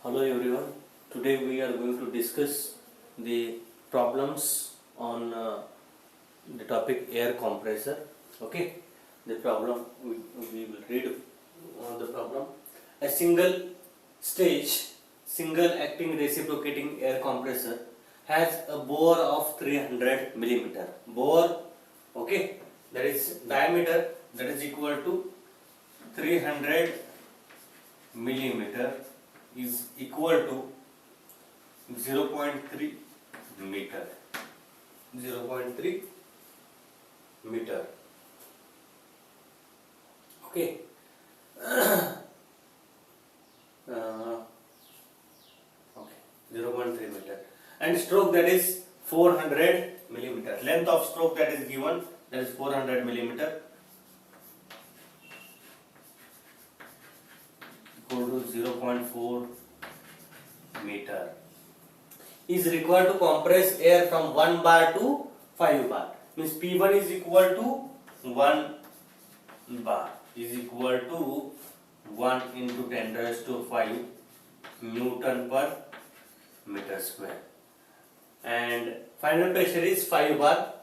Hello everyone. Today we are going to discuss the problems on the topic air compressor. Okay. The problem we will read on the problem. A single stage, single acting reciprocating air compressor has a bore of 300 millimeter. Bore, okay, that is diameter that is equal to 300 millimeter is equal to 0.3 meter. 0.3 meter. Okay. Okay. 0.3 meter. And stroke that is 400 millimeter. Length of stroke that is given, that is 400 millimeter. Equal to 0.4 meter is required to compress air from 1 bar to 5 bar. Means P1 is equal to 1 bar is equal to 1 into 10 raised to 5 Newton per meter square, and final pressure is 5 bar.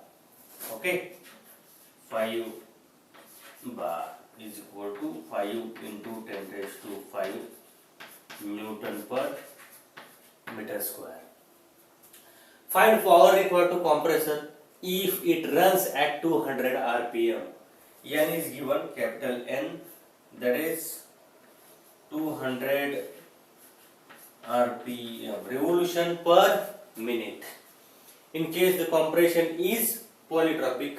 Okay, 5 bar is equal to 5 into 10 raised to 5 Newton per meter square. Find power required to compressor if it runs at 200 rpm. N is given, capital N, that is 200 rpm, revolution per minute. In case the compression is polytropic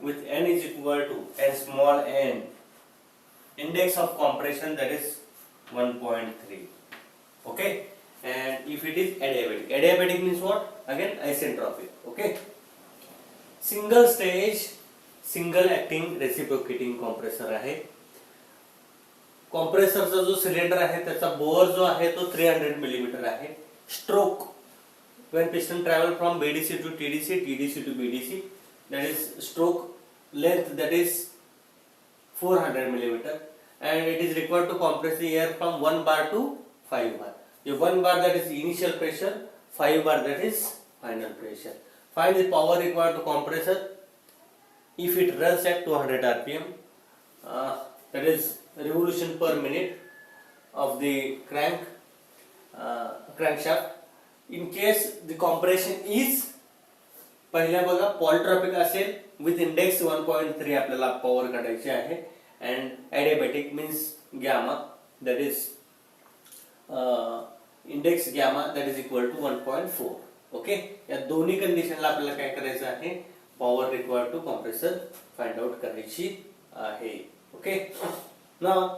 with N is equal to N small n, index of compression that is 1.3. Okay, and if it is adiabatic means what? Again isentropic. Okay, single stage single acting reciprocating compressor आहे. कॉम्प्रेसरचा जो cylinder आहे त्याचा bore जो आहे तो 300 millimetre आहे. Stroke when piston travel from BDC to TDC, TDC to BDC, that is stroke length that is 400 millimeter, and it is required to compress the air from 1 bar to 5 bar. The 1 bar that is initial pressure, 5 bar that is final pressure. Find the power required to compressor if it runs at 200 rpm, that is revolution per minute of the crankshaft. In case the compression is पहिल्या बघा polytropic असेल with index 1.3 आपल्याला power काढायची आहे, and adiabatic means gamma that is index gamma that is equal to 1.4. Okay, या दोन्ही कंडिशनला आपल्याला काय करायचं आहे, power required to compressor find out करायची आहे. Okay, now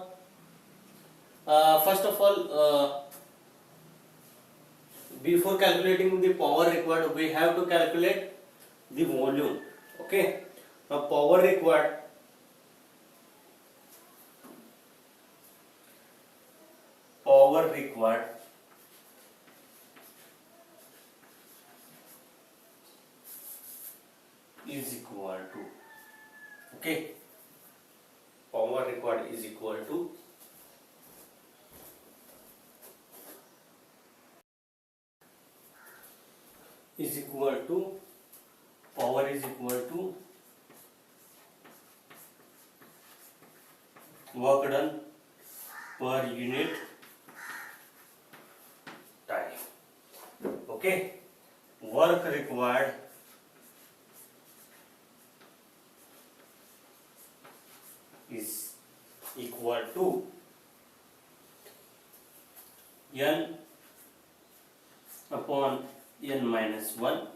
first of all before calculating the power required we have to calculate the volume. Okay, now power required is equal to, okay, power required is equal to power is equal to work done per unit time. Okay, work required is equal to N upon N minus 1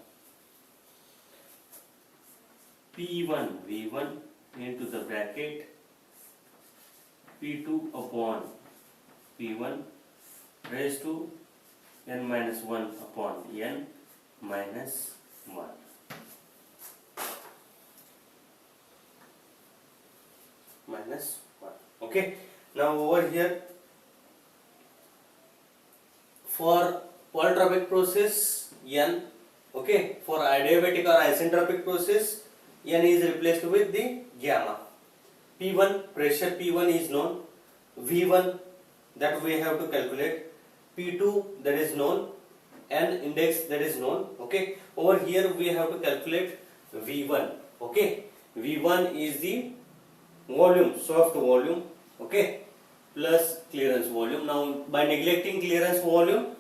P1 V1 into the bracket P2 upon P1 raised to N minus 1 upon N minus 1. Minus 1. Okay, now over here for polytropic process N, okay, for adiabatic or isentropic process N is replaced with the gamma. P1 pressure P1 is known, V1 that we have to calculate, P2 that is known, N index that is known. Okay, over here we have to calculate V1. Okay, V1 is the volume, soft volume, okay, plus clearance volume. Now by neglecting clearance volume,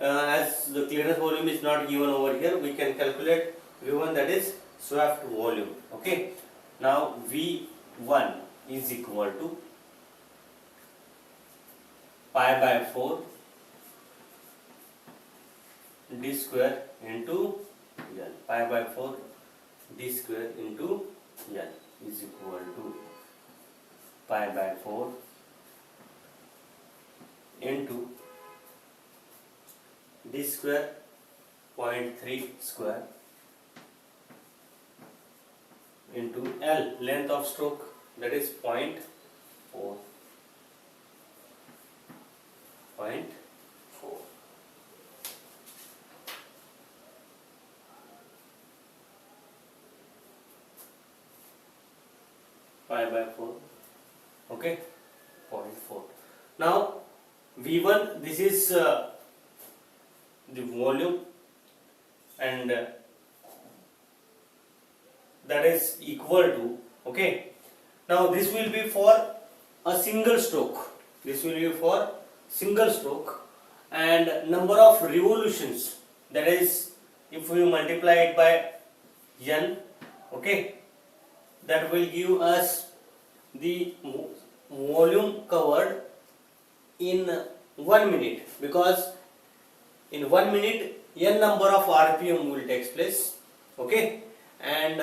as the clearance volume is not given over here, we can calculate V1 that is soft volume. Okay, now V1 is equal to pi by 4 d square into L. Pi by 4 d square into L is equal to pi by 4 into d square 0.3 square into L, length of stroke, that is 0.4. Pi by 4. Okay, 0.4. Now V1, this is the volume, and that is equal to, okay, now this will be for a single stroke. This will be for single stroke, and number of revolutions, that is if we multiply it by N, okay, that will give us the volume covered in 1 minute, because in 1 minute N number of RPM will take place. Okay, and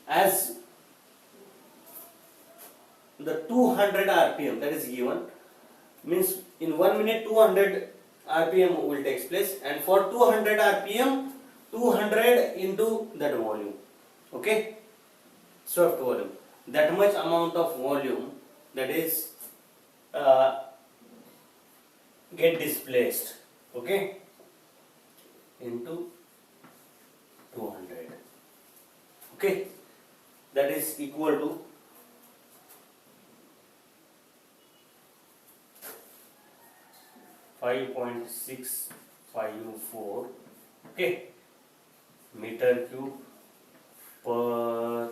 as the 200 RPM that is given, means in 1 minute 200 RPM will take place, and for 200 RPM 200 into that volume, okay, soft volume, that much amount of volume, that is get displaced, okay, into 200, okay, that is equal to 5.654, okay, meter cube per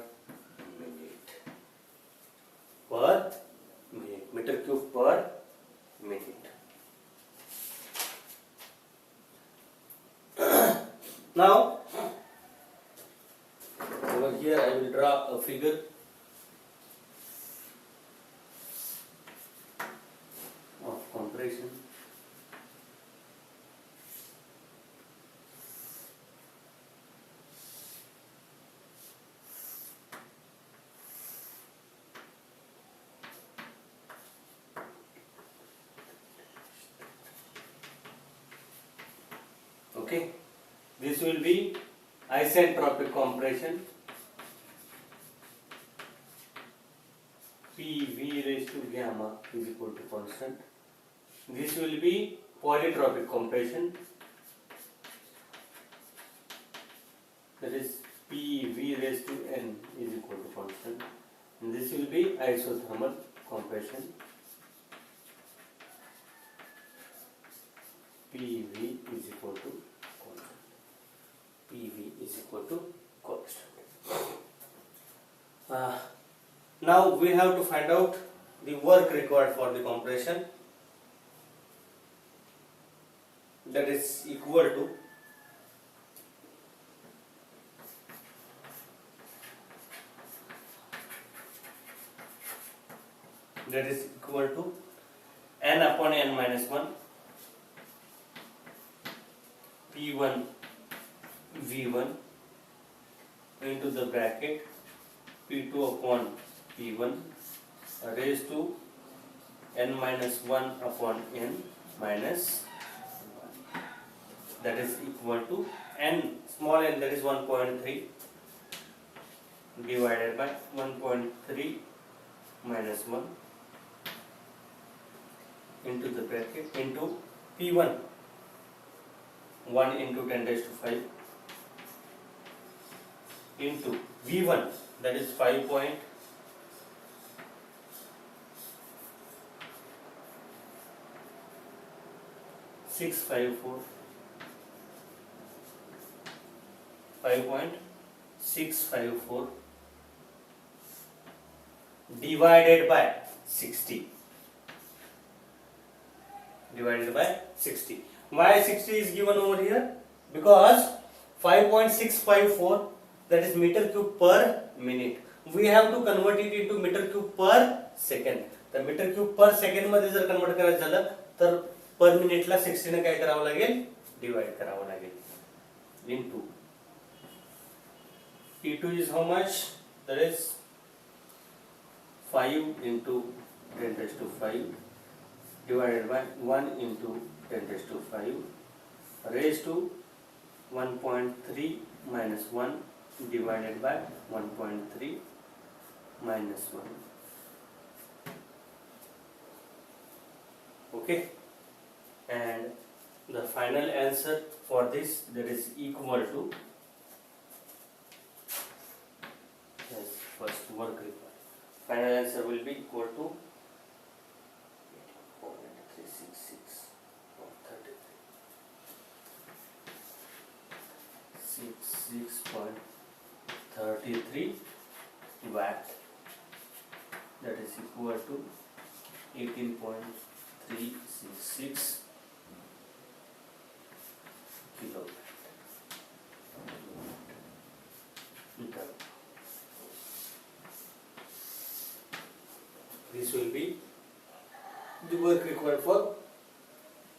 minute, meter cube per minute. Now over here I will draw a figure of compression. Okay, this will be isentropic compression. PV raised to gamma is equal to constant. This will be polytropic compression, that is PV raised to N is equal to constant, and this will be isothermal compression. PV is equal to constant. PV is equal to constant. Now we have to find out the work required for the compression, that is equal to N upon N minus 1 P1 V1 into the bracket P2 upon P1 raised to N minus 1 upon N minus 1, that is equal to N, small n, that is 1.3 divided by 1.3 minus 1 into the bracket into P1, 1 into 10 raised to 5 into V1, that is 5.654 654 5.654 divided by 60. Divided by 60. Why 60 is given over here? Because 5.654, that is meter cube per minute. We have to convert it into meter cube per second. तर metre cube per second मध्ये जर convert करायचं झालं तर per minute ला 60 ने काय करावं लागेल, डिवाइड करावं लागेल into T2 is how much? That is 5 into 10 raised to 5 divided by 1 into 10 raised to 5 raised to 1.3 minus 1 divided by 1.3 minus 1. Okay, and the final answer for this, that is equal to, yes, first work required. Final answer will be equal to 366 or 66.33 watt, that is equal to 18.366 kilowatt. This will be the work required for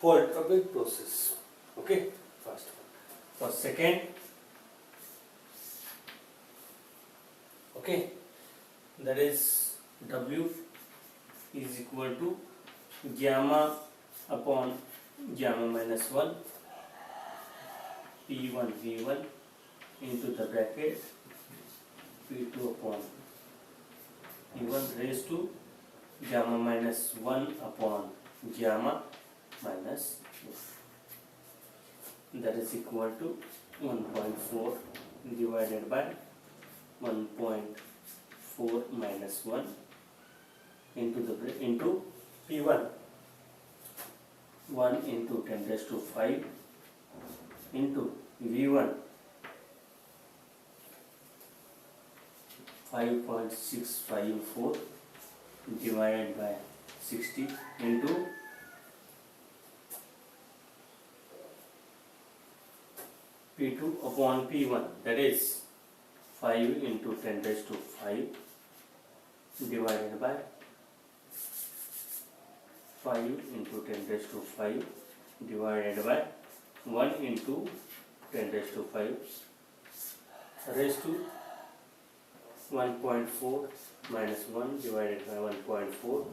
polytropic process. Okay, first one. For second, okay, that is W is equal to gamma upon gamma minus 1 P1 V1 into the bracket P2 upon P1 raised to gamma minus 1 upon gamma minus 1, that is equal to 1.4 divided by 1.4 minus 1 into P1 1 into 10 raised to 5 into V1 5.654 divided by 60 into P2 upon P1, that is 5 into 10 raised to 5 divided by 5 into 10 raised to 5 divided by 1 into 10 raised to 5 raised to 1.4 minus 1 divided by 1.4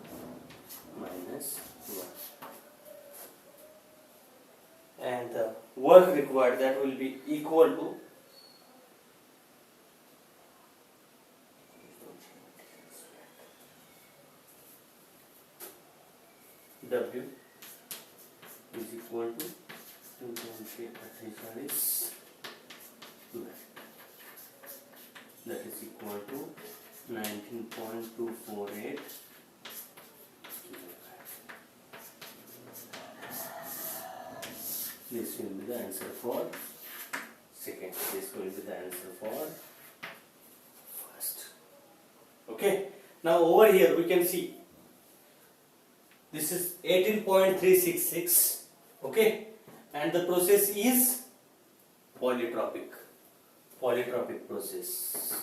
minus 1. And the work required, that will be equal to W is equal to 2.340, that is equal to 19.248. This will be the answer for second. This will be the answer for first. Okay. Now over here we can see this is 18.366. Okay, and the process is polytropic process.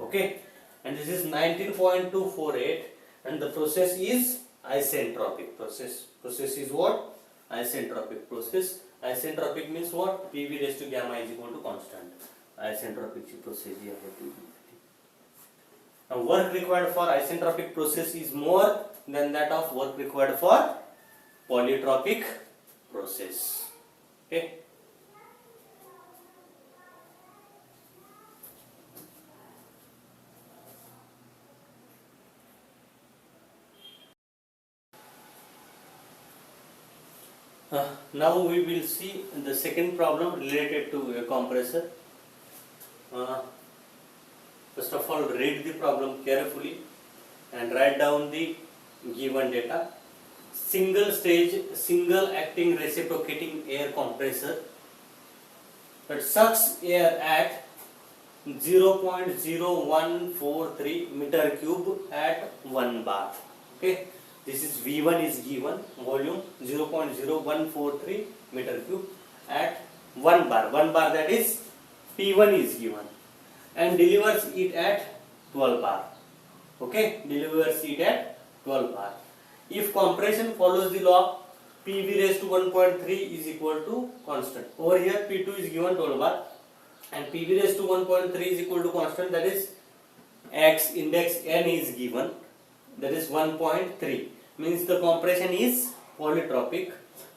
Okay, and this is 19.248, and the process is isentropic process. Process is what? Isentropic process. Isentropic means what? PV raised to gamma is equal to constant. Isentropic process here. Now work required for isentropic process is more than that of work required for polytropic process. Okay. Now we will see the second problem related to a compressor. First of all, read the problem carefully and write down the given data. Single stage, single acting reciprocating air compressor that sucks air at 0.0143 meter cube at 1 bar. Okay, this is V1 is given, volume 0.0143 meter cube at 1 bar. 1 bar, that is P1 is given, and delivers it at 12 bar. Okay, delivers it at 12 bar. If compression follows the law, PV raised to 1.3 is equal to constant. Over here P2 is given 12 bar and PV raised to 1.3 is equal to constant, that is X index N is given, that is 1.3, means the compression is polytropic.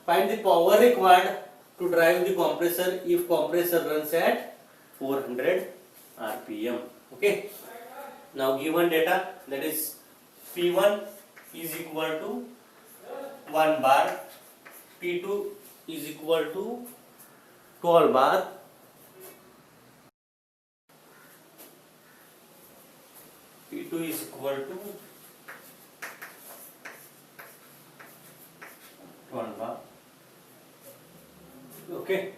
Find the power required to drive the compressor if compressor runs at 400 RPM. Okay, now given data, that is P1 is equal to 1 bar, P2 is equal to 12 bar, P2 is equal to 12 bar. Okay,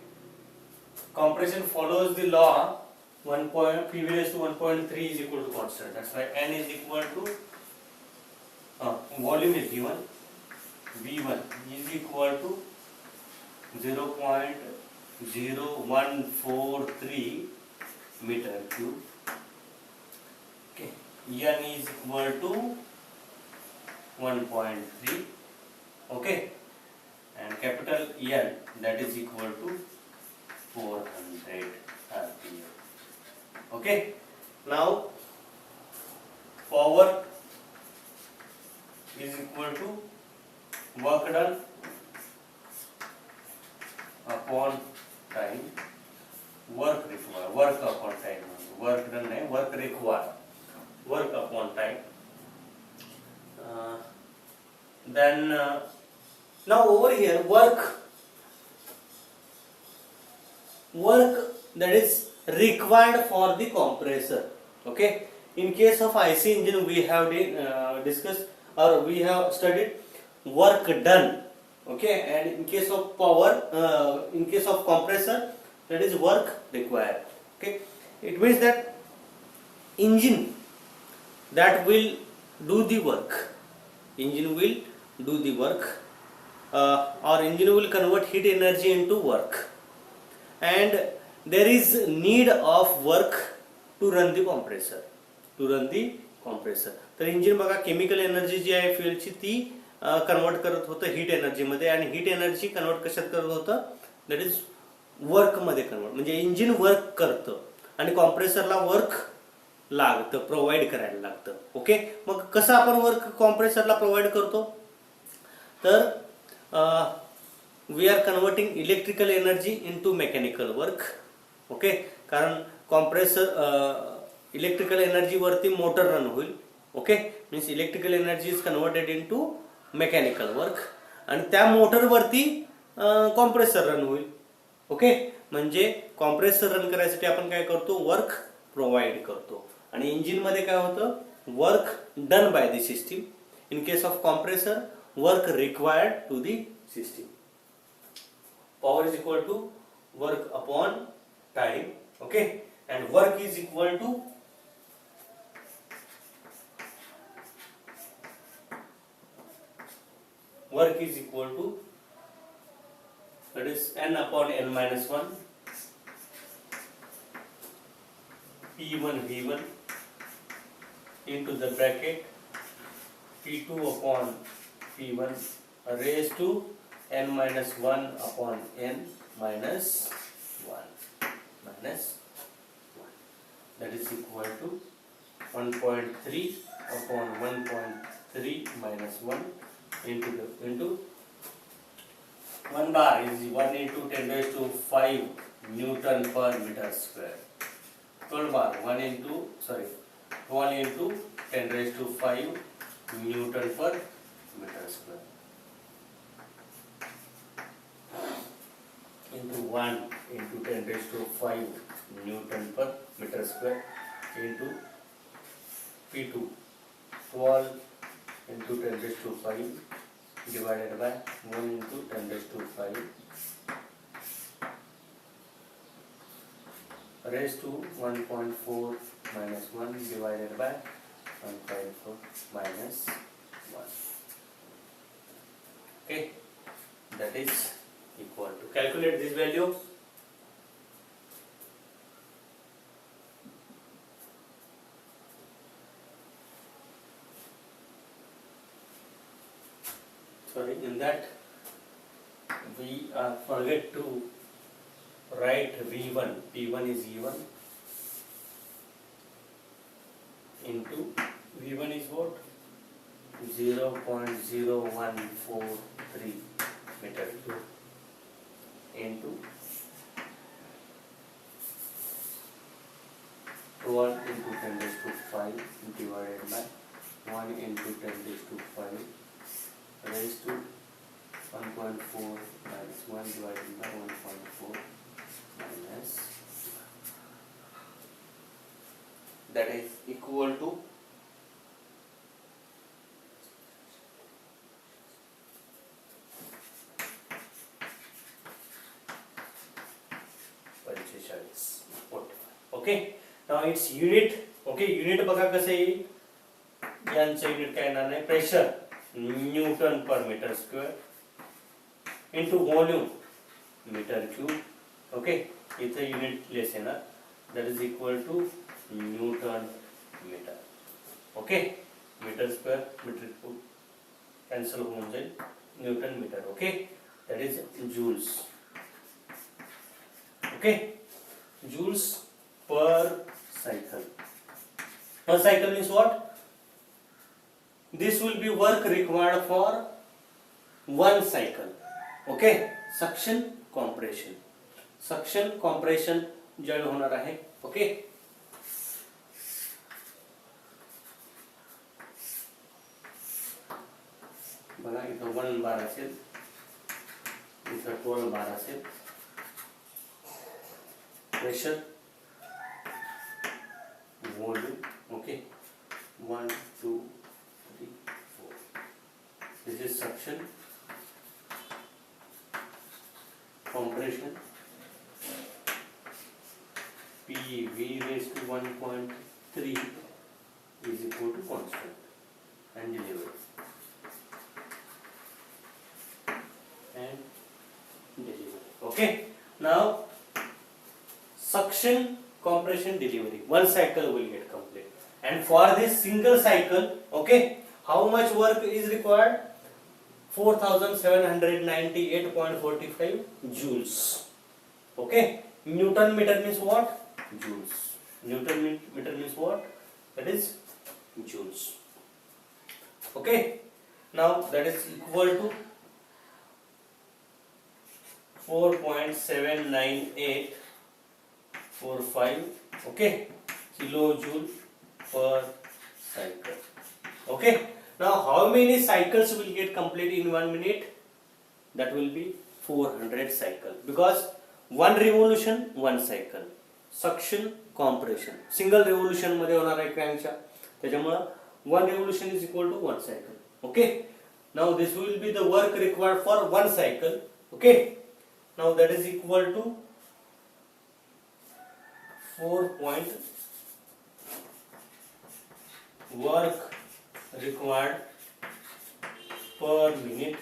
compression follows the law, PV raised to 1.3 is equal to constant. That's why N is equal to volume is given, V1 is equal to 0.0143 meter cube. Okay, N is equal to 1.3. Okay, and capital N, that is equal to 400 RPM. Okay, now power is equal to work done upon time, work required, work upon time, work done है, work required, work upon time. Then now over here work that is required for the compressor. Okay, in case of IC engine we have discussed or we have studied work done. Okay, and in case of power, in case of compressor, that is work required. Okay, it means that engine that will do the work, engine will do the work, or engine will convert heat energy into work, and there is need of work to run the compressor, तर engine बघा chemical energy जी आहे फ्युएलची ती convert करत होतं heat energy मध्ये, आणि heat energy convert कशात करत होतं, दॅट इज वर्क मध्ये कन्वर्ट. म्हणजे इंजिन वर्क करतं आणि कॉम्प्रेसरला वर्क लागतं, प्रोव्हाइड करायला लागतं. ओके, मग कसं आपण वर्क कॉम्प्रेसरला प्रोव्हाइड करतो, तर we are converting electrical energy into mechanical work. Okay, कारण कॉम्प्रेसर इलेक्ट्रिकल एनर्जी वरती मोटर रन होईल. Okay, means electrical energy is converted into mechanical work, आणि त्या मोटर वरती कॉम्प्रेसर रन होईल. ओके, म्हणजे कॉम्प्रेसर रन करायसाठी आपण काय करतो, वर्क प्रोव्हाइड करतो. आणि इंजिन मध्ये काय होतं, work done by the system. In case of compressor, work required to the system. Power is equal to work upon time. Okay, and work is equal to that is n upon n minus 1 P1 V1 into the bracket P2 upon P1 raised to n minus 1 upon n minus 1 minus, that is equal to 1.3 upon 1.3 minus 1 into 1 bar is 1 into 10 raised to 5 Newton per meter square. 12 bar 1 into 10 raised to 5 Newton per meter square into 1 into 10 raised to 5 Newton per meter square into P2 12 into 10 raised to 5 divided by 1 into 10 raised to 5 raised to 1.4 minus 1 divided by 1.4 minus 1. Okay, that is equal to, calculate this value. Sorry, in that we forget to write V1. P1 is E1 into V1 is what? 0.0143 meter cube into 12 into 10 raised to 5 divided by 1 into 10 raised to 5 raised to 1.4 minus 1 divided by 1.4 minus, that is equal to 45. Okay, now its unit. Okay, unit बघा कसे येईल. यांचं unit काय येणार नाही, pressure newton per metre square into volume metre cube. Okay, इथे unitless येणार, that is equal to newton metre. Okay, metre square metre cube cancel होऊन जाईल, newton metre. Okay, that is joules. Okay, joules per cycle. Per cycle means what? This will be work required for one cycle. Okay, suction compression. Suction compression ज्यावेळी होणार आहे. Okay, बघा इथं 1 बार असेल, इथं 12 बार असेल. Pressure, volume. Okay, 1 2 3 4. This is suction, compression. PV raised to 1.3 is equal to constant, and delivery. Okay, now suction, compression, delivery, one cycle will get complete. And for this single cycle, okay, how much work is required? 4798.45 joules. Okay, Newton meter means what? Joules. Newton meter means what? That is joules. Okay, now that is equal to 4.79845, okay, kilojoule per cycle. Okay, now how many cycles will get complete in 1 minute? That will be 400 cycle, because one revolution one cycle. Suction, compression, single revolution मध्ये होणार आहे क्रॅन्कच्या, त्याच्यामुळे one revolution is equal to one cycle. Okay, now this will be the work required for one cycle. Okay, now that is equal to 4 point work required per minute,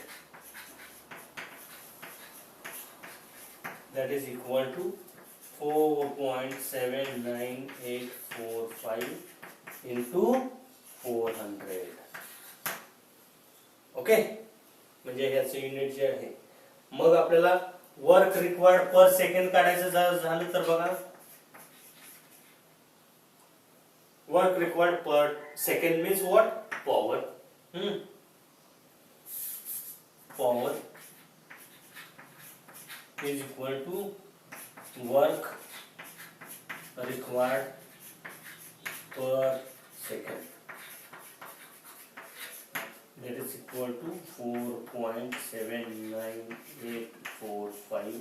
that is equal to 4.79845 into 400. Okay, म्हणजे ह्याचं unit जे आहे. मग आपल्याला work required पर second काढायचं झालं तर बघा, work required पर second means what? Power. Power is equal to work required per second, that is equal to 4.79845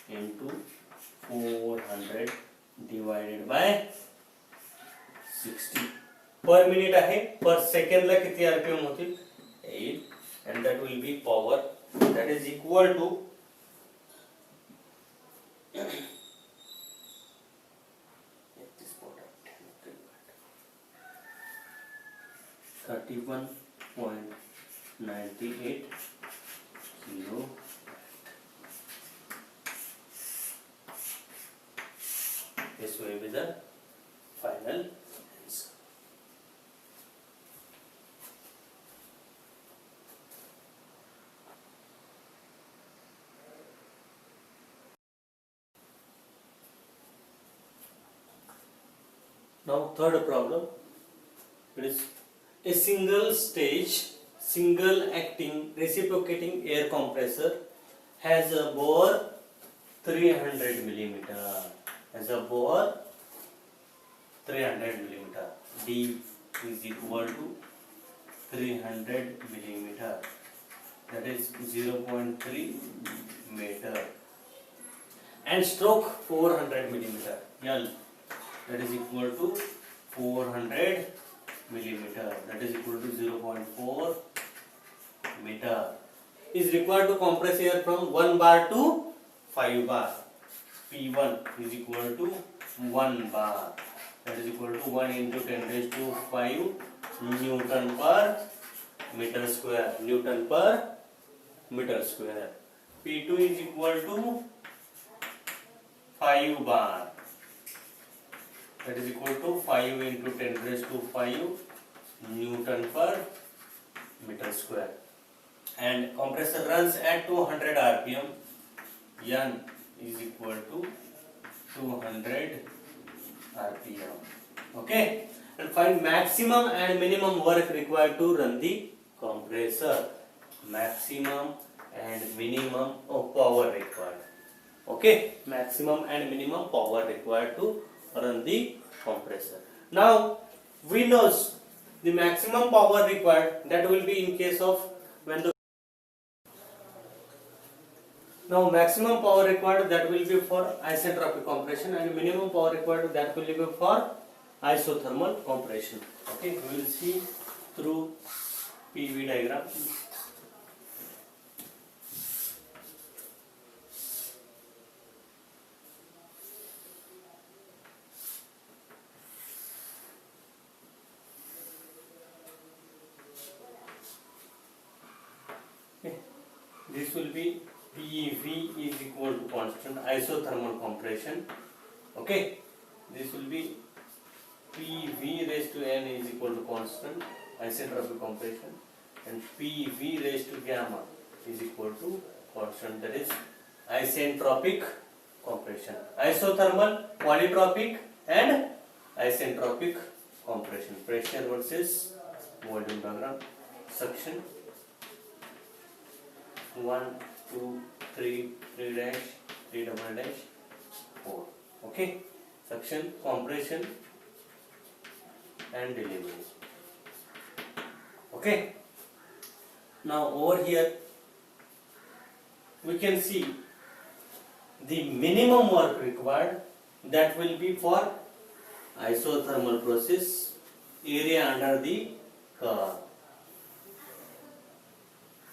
into 400 divided by 60 per minute आहे, पर सेकंडला किती आरपीएम होतील 8 and that will be power that is equal to 31.98 kilo. This will be the final answer. Now third problem, it is a single stage, single acting reciprocating air compressor has a bore 300 millimeter. Has a bore 300 millimeter. D is equal to 300 millimeter. That is 0.3 meter. And stroke 400 millimeter. L that is equal to 400 millimeter. That is equal to 0.4 meter. Is required to compress air from 1 bar to 5 bar. P1 is equal to 1 bar. That is equal to 1 into 10 raised to 5 Newton per meter square. Newton per meter square. P2 is equal to 5 bar. That is equal to 5 into 10 raised to 5 Newton per meter square. And compressor runs at 200 rpm. N is equal to 200 rpm. Okay, and find maximum and minimum work required to run the compressor. Maximum and minimum of power required. Okay, maximum and minimum power required to run the compressor. Now we know the maximum power required, that will be in case of when the now maximum power required, that will be for isentropic compression, and minimum power required, that will be for isothermal compression. Okay, we will see through PV diagram. Okay. This will be PV is equal to constant isothermal compression. Okay, this will be PV raised to n is equal to constant isentropic compression, and PV raised to gamma is equal to constant, that is isentropic compression. Isothermal, polytropic and isentropic compression. Pressure versus volume diagram. Suction 1, 2, 3, 3 dash, 3 double dash, 4. Okay, suction, compression and delivery. Okay, now over here we can see the minimum work required, that will be for isothermal process, area under the curve.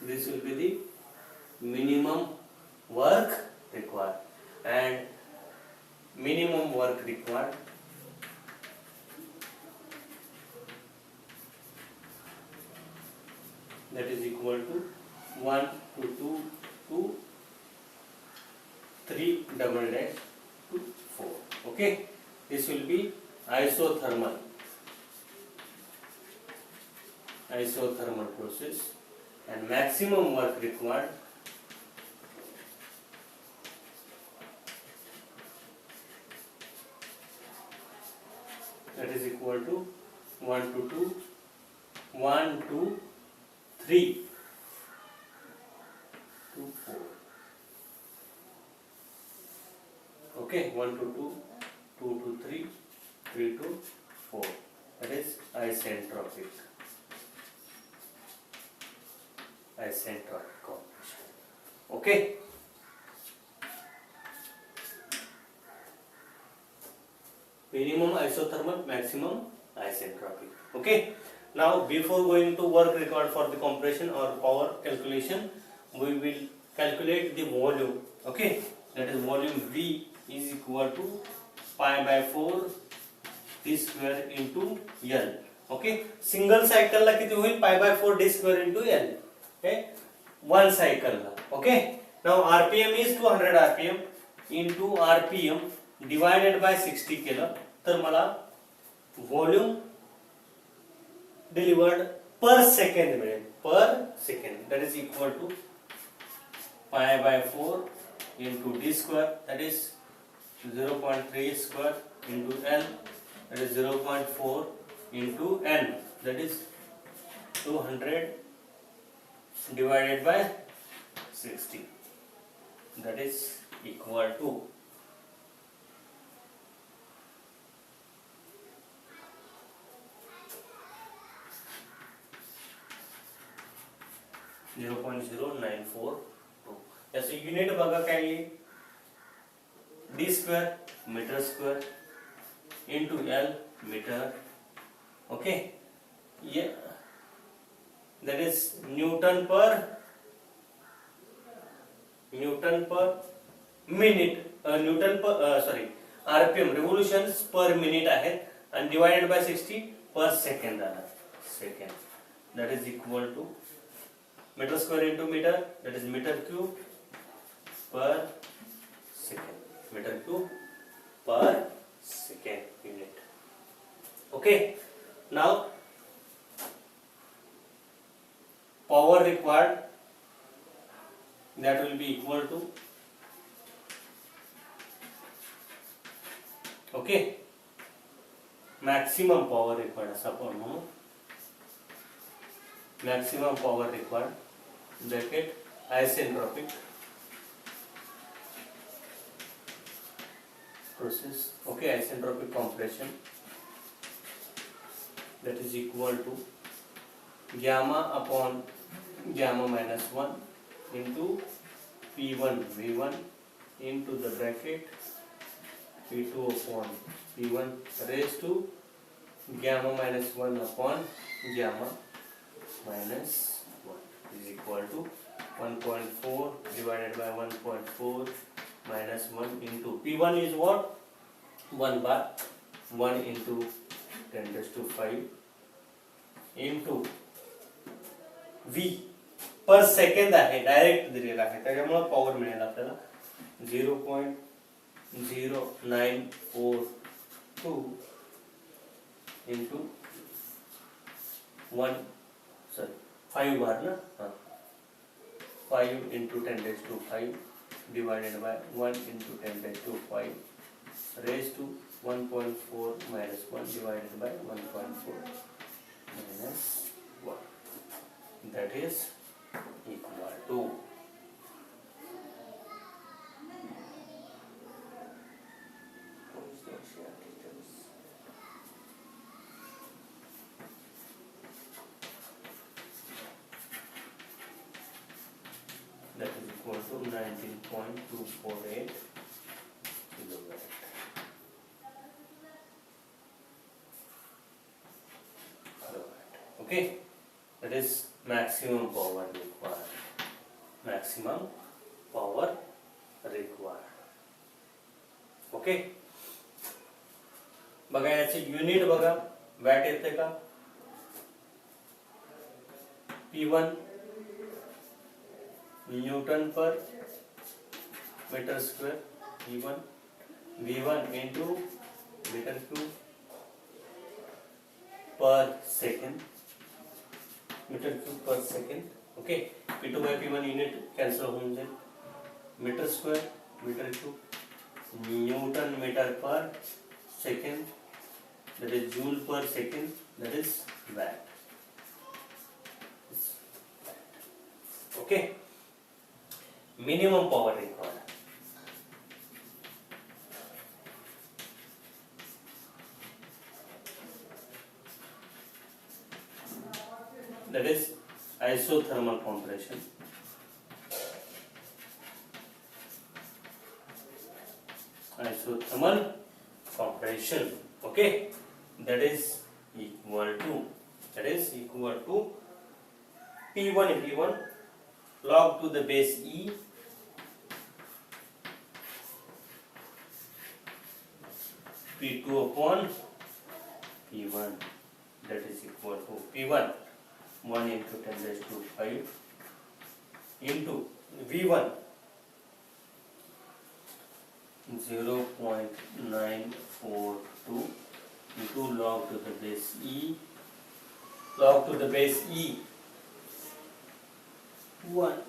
This will be the minimum work required, and minimum work required that is equal to 1 to 2 to 3 double dash to 4. Okay, this will be isothermal process, and maximum work required that is equal to 1 to 2, 1 to 3 to 4. Okay, 1 to 2, 2 to 3, 3 to 4. That is isentropic compression. Okay. Minimum isothermal, maximum isentropic. Okay, now before going to work required for the compression or power calculation, we will calculate the volume. Okay, that is volume V is equal to pi by 4 d square into L. Okay, single cycle ला किती होईल pi by 4 d square into L. Okay, one cycle La. Okay, now RPM is 200 RPM into RPM divided by 60 केलं तर मला volume delivered पर second मिळेल, per second that is equal to pi by 4 into D square that is 0.3 square into L that is 0.4 into N that is 200 divided by 60 that is equal to 0.0942. याचं unit बघा काय आहे D square metre square into L metre. Okay, ये that is newton per minute, newton per sorry RPM revolutions per minute आहेत आणि divided by 60 per second आला second that is equal to metre square into metre that is metre cube per second, metre cube per second unit. Okay, now power required that will be equal to okay maximum power required असा आपण म्हणू maximum power required bracket isentropic process. Okay, isentropic compression that is equal to gamma upon gamma minus 1 into P1 V1 into the bracket P2 upon P1 raised to gamma minus 1 upon gamma minus 1 is equal to 1.4 divided by 1.4 minus 1 into P1 is what? 1 bar 1 into 10 raised to 5 into V पर second आहे direct दिलेला आहे त्याच्यामुळे power मिळेल आपल्याला 0.0942 into 1 sorry 5 बार ना, हाँ 5 into 10 raised to 5 divided by 1 into 10 raised to 5 raised to 1.4 minus 1 divided by 1.4 minus 1 that is equal to that is equal to 19.248 kilowatt. Okay, that is maximum power required. Maximum power required. Okay, बघा याचे unit बघा watt येते का P1 newton per metre square P1 V1 into metre cube per second metre cube per second. Okay, P2 by P1 unit cancel होऊन जाईल metre square metre cube newton metre per second that is joule per second that is watt. Okay, minimum power required that is isothermal compression. Isothermal compression. Okay, that is equal to, that is equal to P1 log to the base E P2 upon P1, that is equal to P1 1 into 10 raised to 5 into V1 0.942 into log to the base E 1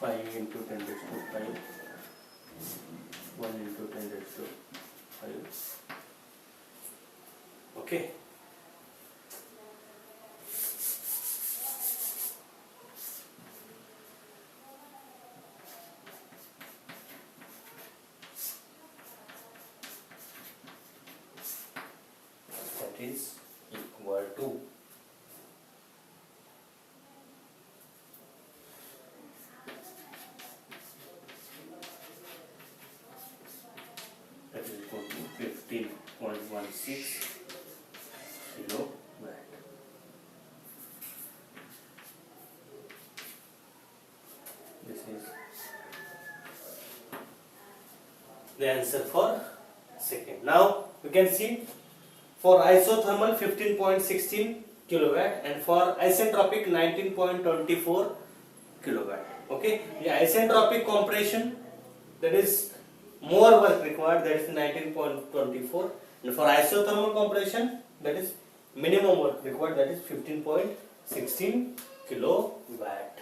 5 into 10 raised to 5 1 into 10 raised to 5. Okay. That is equal to that is equal to 15.16 kilowatt. This is the answer for second. Now you can see for isothermal 15.16 kilowatt and for isentropic 19.24 kilowatt. Okay, the isentropic compression, that is more work required, that is 19.24, and for isothermal compression, that is minimum work required, that is 15.16 kilowatt.